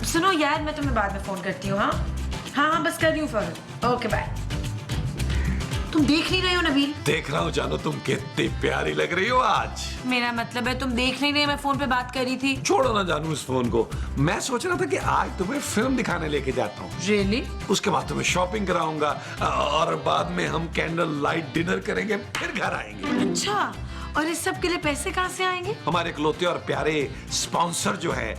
सुनो यार, मैं तुम्हें बाद में फोन करती हूँ। हाँ हाँ हाँ, बस कर रही हूँ फौरन। Okay bye. तुम देख नहीं रहे हो नबील? देख रहा हूँ जानू, तुम कितनी प्यारी लग रही हो आज। मेरा मतलब है तुम देख नहीं रहे, मैं फोन पे बात कर रही थी। छोड़ो ना जानू इस फोन को। मैं सोच रहा था कि आज तुम्हें फिल्म दिखाने लेके जाता हूँ। रियली? उसके बाद तुम्हें शॉपिंग कराऊंगा और बाद में हम कैंडल लाइट डिनर करेंगे, फिर घर आएंगे। अच्छा, और इस सब के लिए पैसे कहाँ से आएंगे? हमारे इकलौते और प्यारे स्पॉन्सर जो है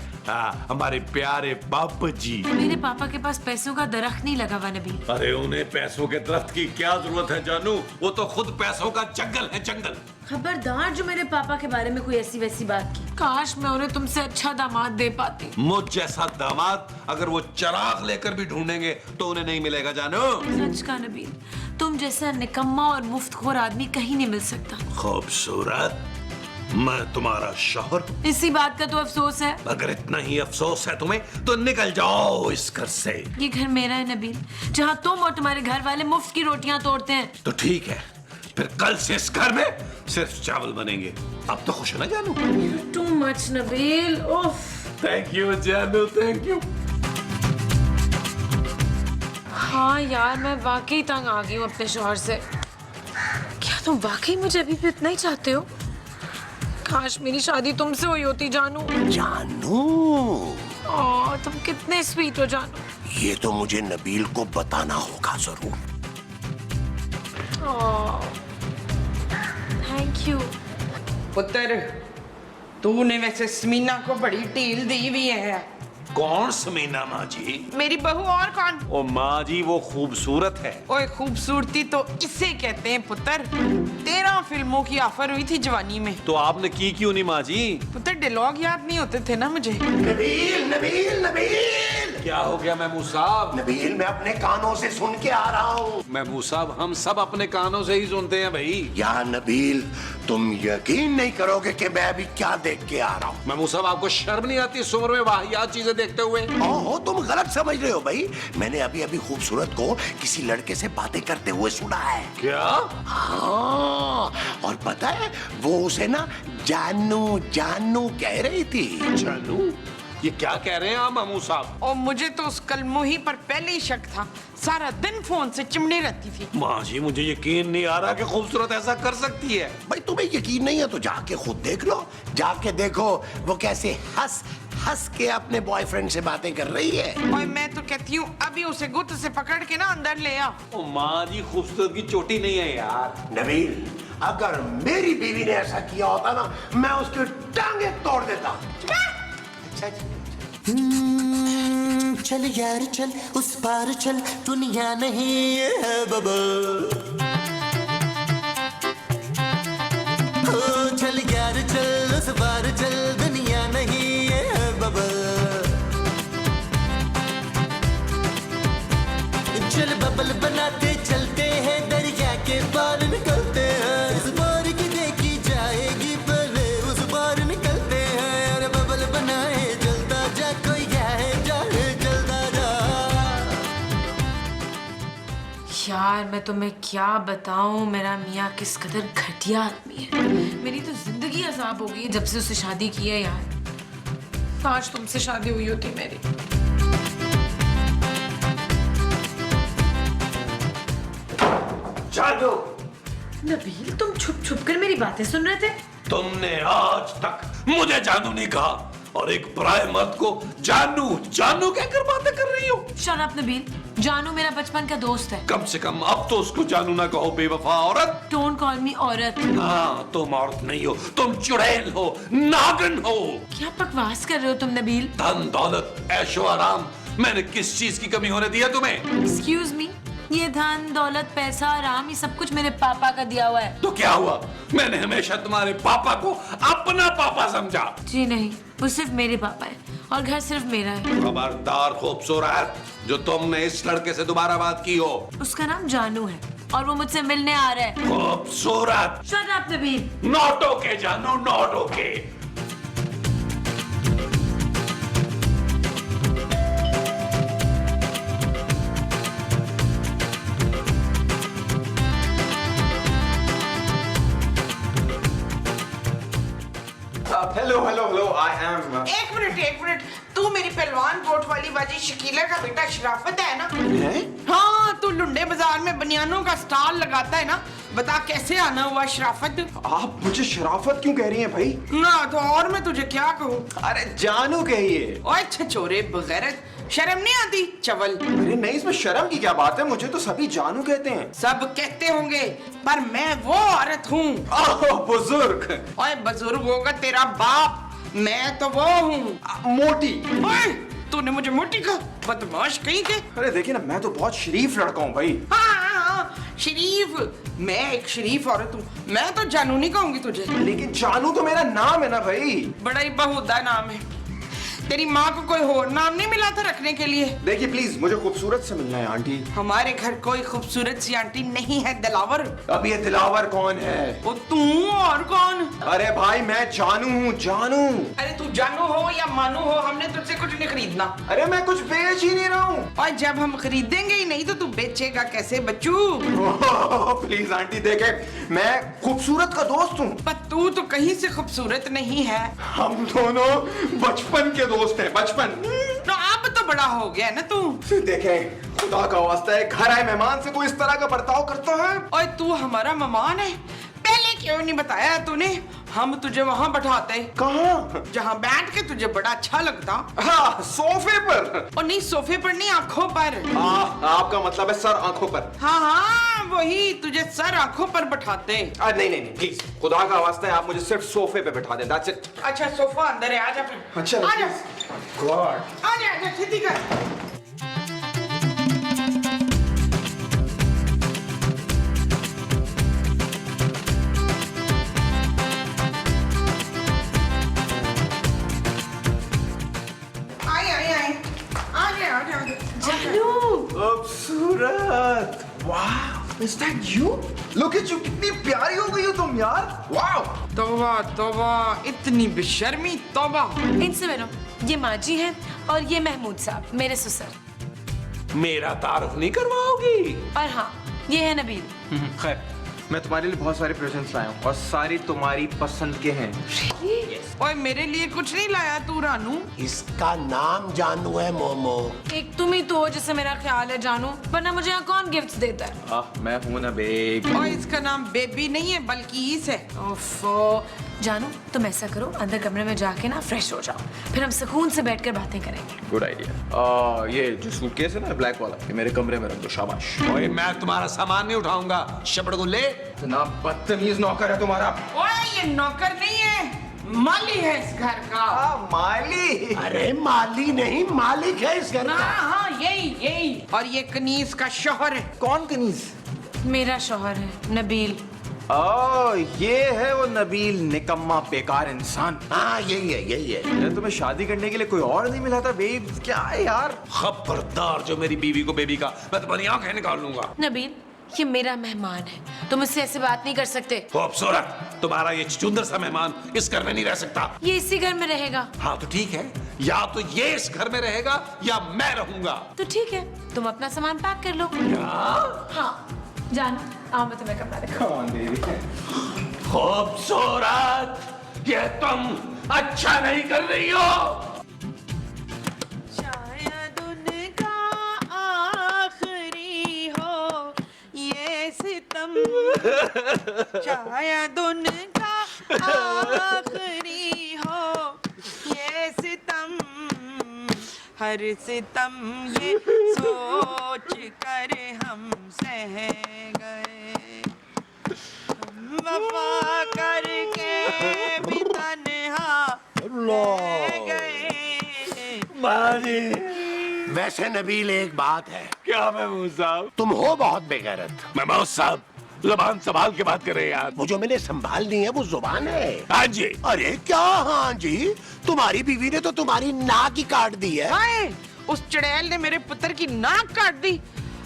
हमारे प्यारे बापू जी। मेरे पापा के पास पैसों का दरख्त नहीं लगा हुआ नबील। अरे उन्हें पैसों के दरख्त की क्या जरूरत है जानू, वो तो खुद पैसों का जंगल है, जंगल। खबरदार जो मेरे पापा के बारे में कोई ऐसी वैसी बात की। काश मैं उन्हें तुमसे अच्छा दामाद दे पाती। मुझ जैसा दामाद अगर वो चिराग लेकर भी ढूंढेंगे तो उन्हें नहीं मिलेगा जानू। सच का नबील, तुम जैसा निकम्मा और मुफ्तखोर आदमी कहीं नहीं मिल सकता। खूबसूरत, मैं तुम्हारा शौहर। इसी बात का तो अफसोस है। अगर इतना ही अफसोस है तुम्हें तो निकल जाओ इस घर से। ये घर मेरा है नबील, जहाँ तुम और तुम्हारे घर वाले मुफ्त की रोटियां तोड़ते हैं। तो ठीक है, फिर कल से इस घर में सिर्फ चावल बनेंगे। अब तो खुश है ना जानू? टू मच नबील, उफ। थैंक यू जानू, थैंक यू। हाँ यार, मैं वाकई तंग आ गई हूँ अपने शौहर से। क्या तुम वाकई मुझे अभी भी इतना ही चाहते हो? काश मेरी शादी तुमसे हुई होती जानू। जानू, तुम कितने स्वीट हो जानू। ये तो मुझे नबील को बताना होगा जरूर। Thank you. पुत्र, तूने वैसे समीना को बड़ी ढील दी हुई है। कौन समीना माँ जी? मेरी बहू और कौन? ओ माँ जी, वो खूबसूरत है। ओए, खूबसूरती तो इसे कहते हैं पुत्र। 13 फिल्मों की ऑफर हुई थी जवानी में। तो आपने की क्यों नहीं माँ जी? पुत्र, डायलॉग याद नहीं होते थे ना मुझे। नबील, नबील, नबील, क्या हो गया महमूद साहब? नबील, मैं अपने कानों से सुन के आ रहा हूँ। महमूद साहब, हम सब अपने कानों से ही सुनते हैं भाई। या नबील, तुम यकीन नहीं करोगे कि मैं अभी क्या देख के आ रहा हूँ। महमूद साहब, आपको शर्म नहीं आती इस उम्र में वाहियात चीजें देखते हुए? ओहो, तुम गलत समझ रहे हो भाई। मैंने अभी अभी खूबसूरत को किसी लड़के से बातें करते हुए सुना है। क्या? हाँ, और पता है वो उसे ना जानू जानू कह रही थी। जानू? ये क्या कह रहे हैं आप महमूद साहब? और मुझे तो उस कलमुही पर पहले ही शक था। सारा दिन फोन से चिमड़ी रहती थी। माँ जी, मुझे यकीन नहीं आ रहा कि खूबसूरत ऐसा कर सकती है। भाई तुम्हें यकीन नहीं है तो जाके खुद देख लो। जाके देखो वो कैसे हंस हंस के अपने बॉयफ्रेंड से बातें कर रही है। और मैं तो कहती हूँ अभी उसे गुत्त से पकड़ के ना अंदर ले आ। ओ माँ जी, खूबसूरत की चोटी नहीं है यार। नबील, अगर मेरी बीवी ने ऐसा किया होता ना, मैं उसकी टांगे तोड़ देता। चल यार चल, उस पार चल, दुनिया नहीं है बबल। ओ चल यार चल, उस पार चल, दुनिया नहीं है बबल। चल बबल बनाते चलते हैं, दरिया के पार निकलते हैं। इस बार की देखी जाएगी, पहले उस पार निकलते हैं। अरे बबल बनाए जलता जा, कोई जाए जाए जलता जा। यार मैं तुम्हें क्या बताऊं, मेरा मियाँ किस कदर घटिया आदमी है। मेरी तो जिंदगी अजाब हो गई है जब से उससे शादी की है यार। काश तुमसे शादी हुई होती मेरी। जानू, नबील, तुम छुप छुप कर मेरी बातें सुन रहे थे? तुमने आज तक मुझे जानू नहीं कहा और एक पराये मर्द को जानू जानू कहकर बातें कर रही हो। शट अप नबील, जानू मेरा बचपन का दोस्त है। कम से कम अब तो उसको जानू ना कहो बेवफा औरत। डोंट कॉल मी औरत। हाँ, तुम औरत नहीं हो, तुम चुड़ैल हो, नागिन हो। क्या बकवास कर रहे हो तुम नबील? धन दौलत ऐशो आराम मैंने किस चीज की कमी होने दी है तुम्हें? एक्सक्यूज मी, ये धन दौलत पैसा आराम ये सब कुछ मेरे पापा का दिया हुआ है। तो क्या हुआ? मैंने हमेशा तुम्हारे पापा को अपना पापा समझा। जी नहीं, वो सिर्फ मेरे पापा है और घर सिर्फ मेरा है। खबरदार खूबसूरत, जो तुमने इस लड़के से दोबारा बात की हो। उसका नाम जानू है और वो मुझसे मिलने आ रहा है। खूबसूरत, shut up Nabeel. Not okay जानू, not okay. Hello hello hello I am एक मिनट तू मेरी पहलवान कोट वाली बाजी शकीला का बेटा शराफत है ना? हाँ, तू लुंडे बाजार में बनियानों का स्टॉल लगाता है ना? बता कैसे आना हुआ शराफत? आप मुझे शराफत क्यों कह रही हैं भाई? ना तो और मैं तुझे क्या कहूँ? अरे जानू कहिए। ओए छछोरे बगैरत, शर्म नहीं आती चवल? अरे नहीं, इसमें शर्म की क्या बात है, मुझे तो सभी जानू कहते हैं। सब कहते होंगे पर मैं वो औरत हूँ। ओह बुजुर्ग। ओए बुजुर्ग होगा तेरा बाप, मैं तो वो हूँ मोटी। ओए तूने मुझे मोटी कहा, बदमाश कहीं के। अरे देखिए ना, मैं तो बहुत शरीफ लड़का हूँ भाई। हाँ, शरीफ, मैं एक शरीफ औरत हूँ, मैं तो जानू नहीं कहूंगी तुझे। लेकिन जानू तो मेरा नाम है ना भाई। बड़ा ही बहुदा नाम है। तेरी माँ को कोई और नाम नहीं मिला था रखने के लिए? देखिए प्लीज, मुझे खूबसूरत से मिलना है आंटी। हमारे घर कोई खूबसूरत सी आंटी नहीं है दिलावर। अब ये दिलावर कौन है? वो तू और कौन? अरे भाई मैं जानू हूँ, जानू। अरे तू जानू हो या मानू हो, हमने तुझसे कुछ नहीं खरीदना। अरे मैं कुछ बेच ही नहीं रहा हूँ। और जब हम खरीदेंगे ही नहीं तो तू बेचेगा कैसे बच्चू? प्लीज आंटी देखे, मैं खूबसूरत का दोस्त हूँ। पर तू तो कहीं से खूबसूरत नहीं है। हम दोनों बचपन के दोस्त हैं, बचपन। तो अब तो बड़ा हो गया ना तू। देखें, खुदा का वास्ता है, घर आए मेहमान से कोई इस तरह का बर्ताव करता है? और तू हमारा मेहमान है, पहले क्यों नहीं बताया तूने? हम तुझे वहाँ बैठाते। कहाँ? जहाँ बैठ के तुझे बड़ा अच्छा लगता। हाँ, सोफे पर। और नहीं, सोफे पर नहीं, आंखों पर। आपका मतलब है सर आंखों पर? हाँ, वही, तुझे सर आंखों पर बैठाते। नहीं नहीं नहीं, प्लीज खुदा का वास्ता है, आप मुझे सिर्फ सोफे पे बैठा दें, दैट्स इट। अच्छा सोफा अंदर है, आजा फिर। अच्छा, आजा गॉड। आजा खेती कर। खूबसूरत। वाह, is that you? Look at you, कितनी प्यारी हो गई हो तुम यार। वाह। तौबा तौबा, इतनी बेशर्मी, तौबा। इनसे मिलो, ये माजी हैं और ये महमूद साहब मेरे ससुर। मेरा तारुफ नहीं करवाओगी? और हाँ, ये है नबील। खैर, मैं तुम्हारे लिए बहुत सारे प्रेजेंट्स लाया हूँ और सारी तुम्हारी पसंद के हैं। ओए मेरे लिए कुछ नहीं लाया तू रानू? इसका नाम जानू है मोमो। एक तुम ही तो हो जिसे मेरा ख्याल है जानू, वरना मुझे यहाँ कौन गिफ्ट्स देता है? मैं हूँ ना बेबी। और इसका नाम बेबी नहीं है बल्कि ईस है। ओफो, जानू तुम ऐसा करो, अंदर कमरे में जाके ना फ्रेश हो जाओ, फिर हम सुकून से बैठकर बातें करेंगे। Good idea. ये जो सूटकेस है ना ब्लैक वाला, ये मेरे कमरे में रख दो, शाबाश। ओए मैं तुम्हारा सामान नहीं उठाऊंगा, शबड़गुल्ले। इतना बदतमीज नौकर है तुम्हारा। ओए ये नौकर नहीं है, माली है इस घर का। माली? अरे माली नहीं, मालिक है इस घर का। हाँ हाँ, यही। और ये कनीज का शौहर है। कौन कनीज? मेरा शौहर है नबील। ये है वो नबील, निकम्मा बेकार इंसान। हाँ यही है। यार तुम्हें शादी करने के लिए कोई और नहीं मिला था बेब? क्या है यार? खबरदार जो मेरी बीवी को बेबी का, मैं तुम्हारी आंखें निकाल लूंगा। नबील, ये मेरा मेहमान है, तुम इससे ऐसे बात नहीं कर सकते। खूबसूरत, तुम्हारा ये चुंदर सा मेहमान इस घर में नहीं रह सकता। ये इसी घर में रहेगा। हाँ तो ठीक है, या तो ये इस घर में रहेगा या मैं रहूंगा। तो ठीक है, तुम अपना सामान पैक कर लो। हाँ जानो, आओ मैं तुम्हें कपड़ा दिखाऊं। खूबसूरत, ये तुम अच्छा नहीं कर रही हो। शायद उनका आखिरी हो ये सितम, शायद उनका आखिरी हो ये सितम, हर सितम ये सोच कर हम सह गए, वफा करके भी तन्हा रह गए। माजी, वैसे नबील एक बात है, क्या महमूद साहब? तुम हो बहुत बेगैरत। महमूद साहब, ज़बान संभाल के बात कर रहे हैं यार। वो जो मैंने संभालनी है वो जुबान है। हाँ जी। अरे क्या हाँ जी, तुम्हारी बीवी ने तो तुम्हारी नाक ही काट दी है। हाय, उस चुड़ैल ने मेरे पुत्र की नाक काट दी।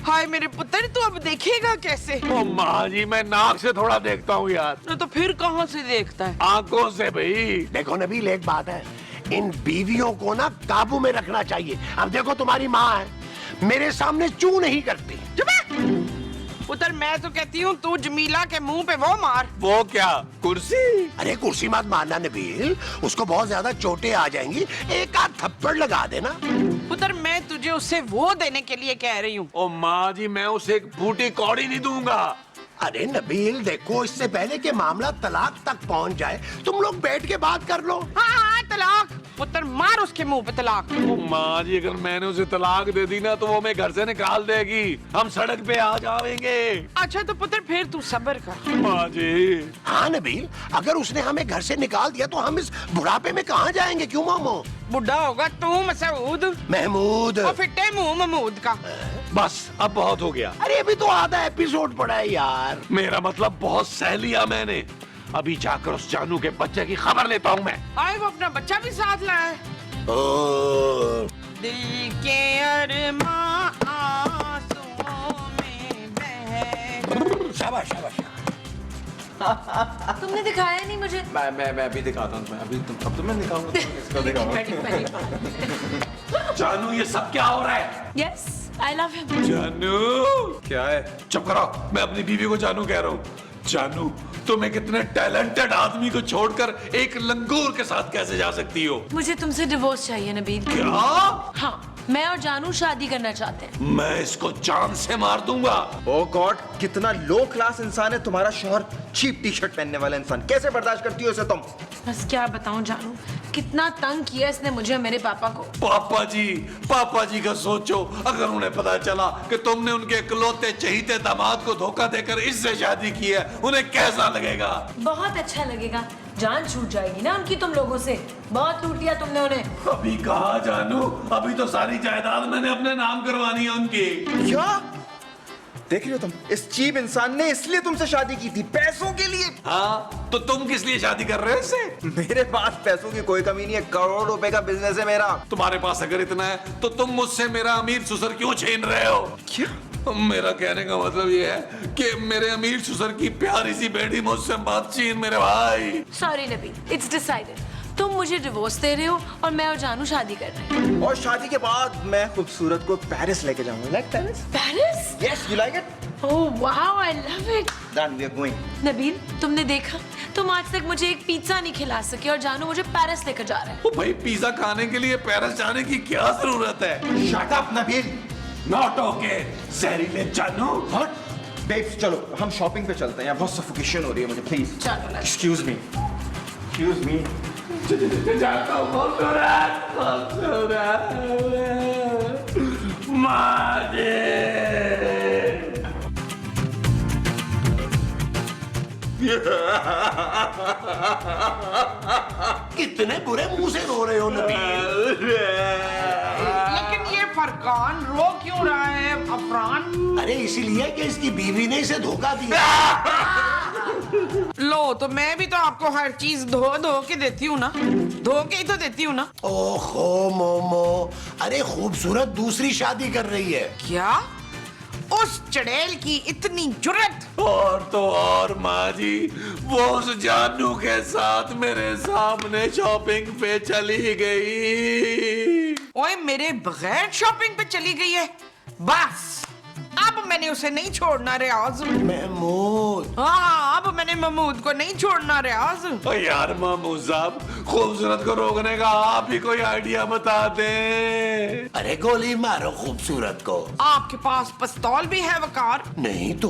हाय मेरे पुत्र, तू अब देखेगा कैसे? ओ माँ जी, मैं नाक से थोड़ा देखता हूँ यार। तो फिर कहाँ से देखता है? आंखों से भाई। देखो नबील, एक बात है, इन बीवियों को ना काबू में रखना चाहिए। अब देखो तुम्हारी माँ है, मेरे सामने चू नहीं करती। पुत्र मैं तो कहती हूँ तू जमीला के मुंह पे वो मार। वो क्या, कुर्सी? अरे कुर्सी मत मारना नबील, उसको बहुत ज्यादा चोटें आ जाएंगी, एक आध थप्पड़ लगा देना। पुत्र मैं तुझे उससे वो देने के लिए कह रही हूँ। ओ माँ जी, मैं उसे एक बूटी कौड़ी नहीं दूंगा। अरे नबील देखो, इससे पहले कि मामला तलाक तक पहुंच जाए तुम लोग बैठ के बात कर लो। हाँ तलाक, पुत्र मार उसके मुंह पे तलाक। ओ माँ जी, अगर मैंने उसे तलाक दे दी ना तो वो हमें घर से निकाल देगी, हम सड़क पे आ जाएंगे। अच्छा तो पुत्र फिर तू सब्र कर। माँ जी। हाँ नबील, अगर उसने हमें घर से निकाल दिया तो हम इस बुढ़ापे में कहाँ जाएंगे? क्यों मोमो? बुढ़ा होगा तू मसूद, महमूद। और फिट्टे मुंह महमूद का। बस अब बहुत हो गया। अरे अभी तो आधा एपिसोड पड़ा है यार। मेरा मतलब बहुत सह लिया मैंने, अभी जाकर उस जानू के बच्चे की खबर लेता हूँ मैं। आए वो अपना बच्चा भी साथ लाए। ओ, दिल के अरमां आंसुओं में बह। शाबाश शाबाश। तुमने दिखाया नहीं मुझे। मैं अभी दिखाता हूँ। अब तुम्हें दिखाऊंगा, इसको दिखाऊंगा। जानू, ये सब क्या हो रहा है? Yes, I love him. जानू, क्या है? चुप करो, मैं अपनी बीवी को जानू कह रहा हूँ। जानू, तुम एक इतने टैलेंटेड आदमी को छोड़कर एक लंगूर के साथ कैसे जा सकती हो? मुझे तुमसे डिवोर्स चाहिए नबील। क्या? हाँ, मैं और जानू शादी करना चाहते हैं। मैं इसको जान से मार दूंगा। ओ गॉड, कितना लो क्लास इंसान है तुम्हारा शौहर, चीप टी शर्ट पहनने वाला इंसान। कैसे बर्दाश्त करती हो इसे तुम? बस क्या बताऊं जानू, कितना तंग किया इसने मुझे और मेरे पापा को। पापा जी का सोचो, अगर उन्हें पता चला कि तुमने उनके इकलौते चहीते दामाद को धोखा देकर इससे शादी की है, उन्हें कैसा लगेगा? बहुत अच्छा लगेगा, जान छूट जाएगी ना उनकी तुम लोगों से। बहुत लूट लिया तुमने उन्हें। अभी कहा जानू, अभी तो सारी जायदाद मैंने अपने नाम करवानी है उनकी। क्या देख रही हो तुम? इस चीप इंसान ने इसलिए तुमसे शादी की थी, पैसों के लिए। हाँ, तो तुम किस लिए शादी कर रहे हो इससे? मेरे पास पैसों की कोई कमी नहीं है, करोड़ रुपए का बिजनेस है मेरा। तुम्हारे पास अगर इतना है तो तुम मुझसे मेरा अमीर ससुर क्यों छीन रहे हो? क्या? मेरा कहने का मतलब ये है कि मेरे अमीर ससुर की प्यारी सी बेटी मुझसे मत छीन मेरे भाई। Sorry Nabeel, it's decided. तुम मुझे डिवोर्स दे रहे हो और मैं और जानू शादी कर रहे हैं। और शादी के बाद मैं खूबसूरत को पेरिस लेके जाऊंगा। Like Paris? Paris? Yes, you like it? Oh wow, I love it. Done, we are going. Nabeel, तुमने देखा, तुम आज तक मुझे एक पिज्जा नहीं खिला सके और जानू मुझे पेरिस लेकर जा रहा है। ओ भाई, पिज्जा खाने के लिए पेरिस जाने की क्या जरूरत है? Shut up Nabeel. Not okay, जहरीले जानू। व्हाट? बेब्स चलो हम शॉपिंग पे चलते हैं, यहाँ बहुत सफोकेशन हो रही है मुझे, प्लीज। चलो। Excuse me. जाता हूँ, खूबसूरत माजे। कितने बुरे मुंह से रो रहे हो नबील? लेकिन ये फरकान रो क्यों रहा है अफरान? अरे इसीलिए कि इसकी बीवी ने इसे धोखा दिया। लो, तो मैं भी तो आपको हर चीज धो के देती हूँ ना, धो के ही तो देती हूँ ना। ओहो मोमो, अरे खूबसूरत दूसरी शादी कर रही है। क्या? उस चड़ैल की इतनी जुर्रत? और तो और माँ जी, वो उस जानू के साथ मेरे सामने शॉपिंग पे चली गई। ओए, मेरे बगैर शॉपिंग पे चली गई है? बस अब मैंने उसे नहीं छोड़ना रियाज। महमूद। हाँ, अब मैंने महमूद को नहीं छोड़ना रियाज। ओ यार महमूद साहब, खूबसूरत को रोकने का आप ही कोई आइडिया बता दें। अरे गोली मारो खूबसूरत को। आपके पास पिस्तौल भी है वकार? नहीं तो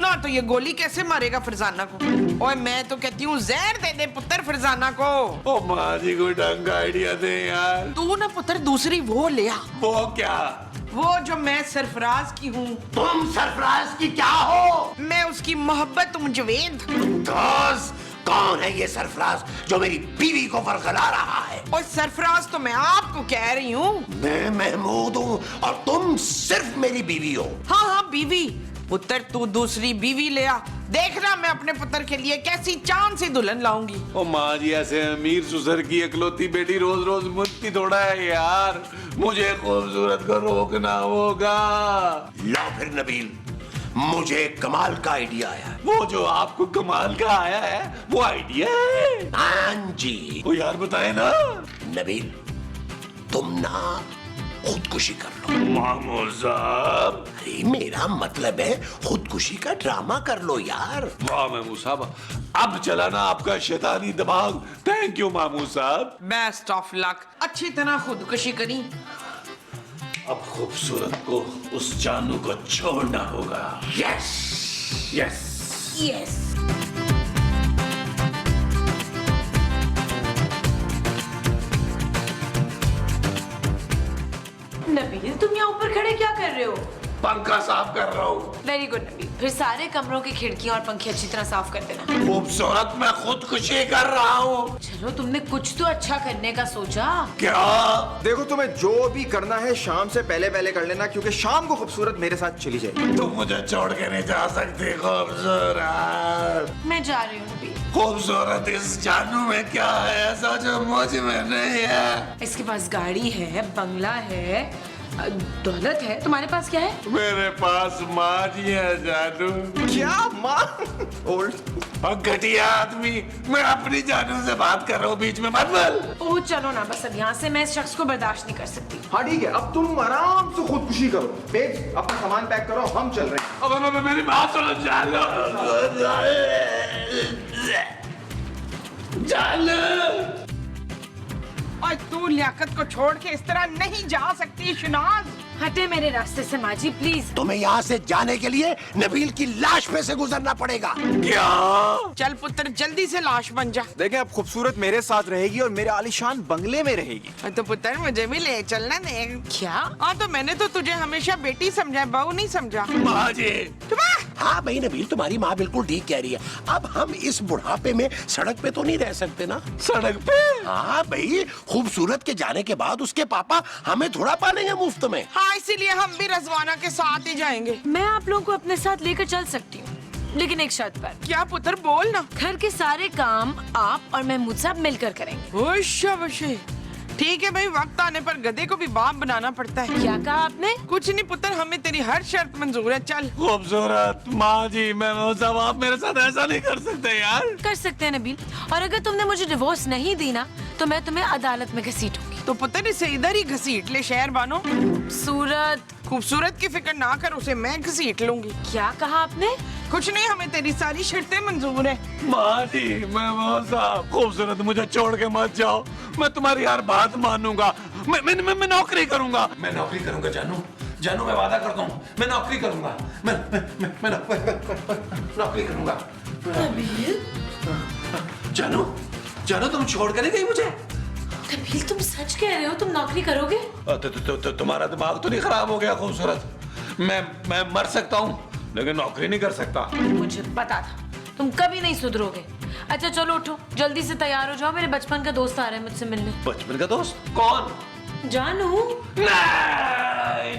ना, तो ये गोली कैसे मारेगा फरजाना को? ओए मैं तो कहती हूँ जहर दे दे पुत्र फरजाना को। ओ माँ जी, कोई ढंग का आइडिया दे यार। तू ना पुत्र दूसरी वो ले आ, वो क्या? वो जो मैं सरफराज की हूँ। तुम सरफराज की क्या हो? मैं उसकी मोहब्बत मुजवेद। दोस्त, कौन है ये सरफराज जो मेरी बीवी को बरगला रहा है? और सरफराज तो मैं आपको कह रही हूँ। मैं महमूद हूँ और तुम सिर्फ मेरी बीवी हो। हाँ, बीवी। पुत्र तू दूसरी बीवी ले आ, देखना मैं अपने पुत्र के लिए कैसी चांद सी दुल्हन लाऊंगी। ओ माँ जी, ऐसे अमीर ससुर की इकलौती बेटी रोज रोज मुझती थोड़ा है यार, मुझे खूबसूरत को रोकना होगा। लो फिर नबील, मुझे एक कमाल का आइडिया आया। वो जो आपको कमाल का आया है वो आइडिया है? हाँ जी। ओ यार बताए ना। नबील, तुम ना खुदकुशी कर लो। मामू साहब। अरे मेरा मतलब है खुदकुशी का ड्रामा कर लो यार। वाह मामू साहब, अब चला ना आपका शैतानी दिमाग। थैंक यू मामू साहब। Best of luck. अच्छी तरह खुदकुशी करी। अब खूबसूरत को उस जानू को छोड़ना होगा। Yes yes yes. नबील, तुम यहाँ ऊपर खड़े क्या कर रहे हो? पंखा साफ कर रहा हूँ। वेरी गुड नबील, फिर सारे कमरों की खिड़कियां और पंखे अच्छी तरह साफ कर देना। खूबसूरत मैं खुदकुशी कर रहा हूँ। चलो, तुमने कुछ तो अच्छा करने का सोचा। क्या? देखो तुम्हें जो भी करना है शाम से पहले पहले कर लेना, क्योंकि शाम को खूबसूरत मेरे साथ चली जाएगी। तुम मुझे छोड़ के नहीं जा सकती खूबसूरत। मैं जा रही हूँ नबील। खूबसूरत, इस जानू में क्या है ऐसा जो मुझ में नहीं है? इसके पास गाड़ी है, बंगला है, दौलत है। तुम्हारे पास क्या है? मेरे पास माँ जी है जानू। क्या माँ? ओल्ड और घटिया आदमी, मैं अपनी जानू से बात कर रहा हूँ, बीच में मत बोल। ओह चलो ना, बस अब यहाँ से मैं इस शख्स को बर्दाश्त नहीं कर सकती। हाँ ठीक है, अब तुम आराम से खुदकुशी करो। बेब्स अपना सामान पैक करो, हम चल रहे हैं। अब मेरी बात सुनो जानू। जानू, और तू लियाकत को छोड़ के इस तरह नहीं जा सकती शनाज। हटे मेरे रास्ते से माँ जी, प्लीज। तुम्हें यहाँ से जाने के लिए नबील की लाश पे से गुजरना पड़ेगा। क्या? चल पुत्र, जल्दी से लाश बन जा। देखें, अब खूबसूरत मेरे साथ रहेगी और मेरे आलीशान बंगले में रहेगी। तो पुत्र मुझे भी ले चलना दे। क्या? हाँ, तो मैंने तो तुझे हमेशा बेटी समझा, बहू नहीं समझा। माँ जी, हाँ भाई नबील, तुम्हारी माँ बिल्कुल ठीक कह रही है। अब हम इस बुढ़ापे में सड़क पे तो नहीं रह सकते ना। सड़क पे? हाँ भाई, खूबसूरत के जाने के बाद उसके पापा हमें थोड़ा पालेंगे मुफ्त में। हाँ, इसीलिए हम भी रजवाना के साथ ही जाएंगे। मैं आप लोगों को अपने साथ लेकर चल सकती हूँ, लेकिन एक शर्त पर। क्या पुत्र, बोल ना। घर के सारे काम आप और महमूद साहब मिलकर करेंगे। ओशे, ठीक है भाई, वक्त आने पर गधे को भी बाप बनाना पड़ता है। क्या कहा आपने? कुछ नहीं पुत्र, हमें तेरी हर शर्त मंजूर है। चल। खूबसूरत माँ जी, मैं साहब, आप मेरे साथ ऐसा नहीं कर सकते यार। कर सकते हैं नबील, और अगर तुमने मुझे डिवोर्स नहीं दी ना, तो मैं तुम्हें अदालत में घसीटूंगी। तो पुत्र इसे इधर ही घसीट ले, शहर बानो। खूबसूरत की फिक्र ना कर, उसे मैं घसीट लूंगी। क्या कहा आपने? कुछ नहीं, हमें तेरी सारी शर्तें मंजूर है। माँ जी, मैं साहब, खूबसूरत मुझे छोड़ के मत जाओ। मैं तुम्हारी हर बात मानूंगा। मैं नौकरी करूंगा। मैं नौकरी करूंगा जानू, मैं वादा करता हूँ, मैं नौकरी करूंगा। मैं नौकरी करूंगा। जानू, तुम छोड़ कर नहीं गई मुझे? नबील, तुम सच कह रहे हो? तुम नौकरी करोगे? तो तुम्हारा दिमाग तो नहीं खराब हो गया खूबसूरत? मैं मर सकता हूँ, लेकिन नौकरी नहीं कर सकता। मुझे पता था तुम कभी नहीं सुधरोगे। अच्छा चलो उठो, जल्दी से तैयार हो जाओ, मेरे बचपन का दोस्त आ रहा है मुझसे मिलने। बचपन का दोस्त? कौन? जानू। नहीं,